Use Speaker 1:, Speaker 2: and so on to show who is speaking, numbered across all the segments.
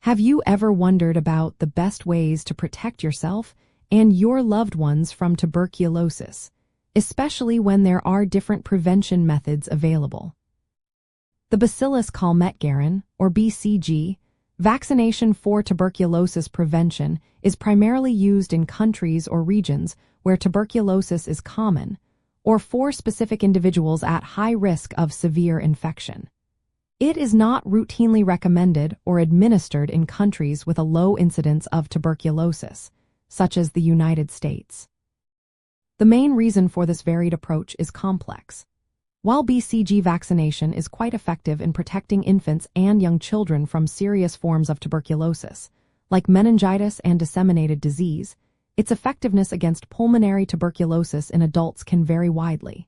Speaker 1: Have you ever wondered about the best ways to protect yourself and your loved ones from tuberculosis, especially when there are different prevention methods available? The Bacillus calmette-guerin, or BCG, vaccination for tuberculosis prevention is primarily used in countries or regions where tuberculosis is common, or for specific individuals at high risk of severe infection. It is not routinely recommended or administered in countries with a low incidence of tuberculosis, such as the United States. The main reason for this varied approach is complex. While BCG vaccination is quite effective in protecting infants and young children from serious forms of tuberculosis, like meningitis and disseminated disease, its effectiveness against pulmonary tuberculosis in adults can vary widely.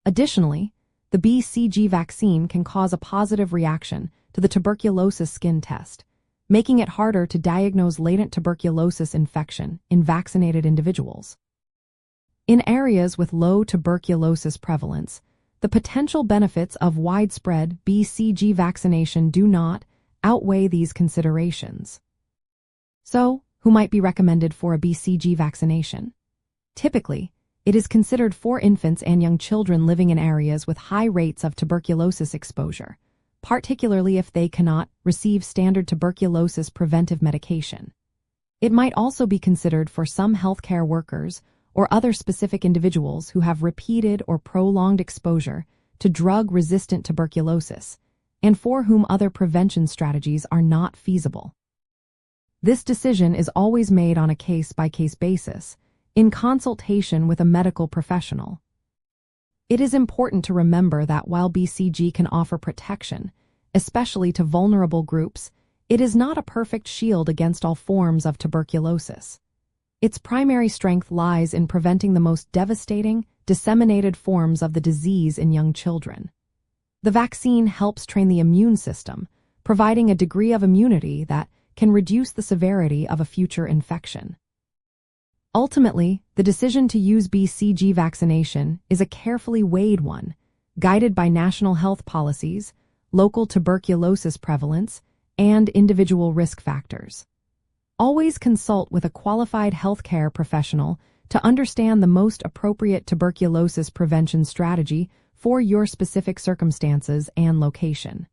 Speaker 1: Additionally, the BCG vaccine can cause a positive reaction to the tuberculosis skin test, making it harder to diagnose latent tuberculosis infection in vaccinated individuals. In areas with low tuberculosis prevalence, the potential benefits of widespread BCG vaccination do not outweigh these considerations. So, who might be recommended for a BCG vaccination? Typically, it is considered for infants and young children living in areas with high rates of tuberculosis exposure, particularly if they cannot receive standard tuberculosis preventive medication. It might also be considered for some healthcare workers or other specific individuals who have repeated or prolonged exposure to drug-resistant tuberculosis, and for whom other prevention strategies are not feasible. This decision is always made on a case-by-case basis, in consultation with a medical professional. It is important to remember that while BCG can offer protection, especially to vulnerable groups, it is not a perfect shield against all forms of tuberculosis. Its primary strength lies in preventing the most devastating, disseminated forms of the disease in young children. The vaccine helps train the immune system, providing a degree of immunity that can reduce the severity of a future infection. Ultimately, the decision to use BCG vaccination is a carefully weighed one, guided by national health policies, local tuberculosis prevalence, and individual risk factors. Always consult with a qualified healthcare professional to understand the most appropriate tuberculosis prevention strategy for your specific circumstances and location.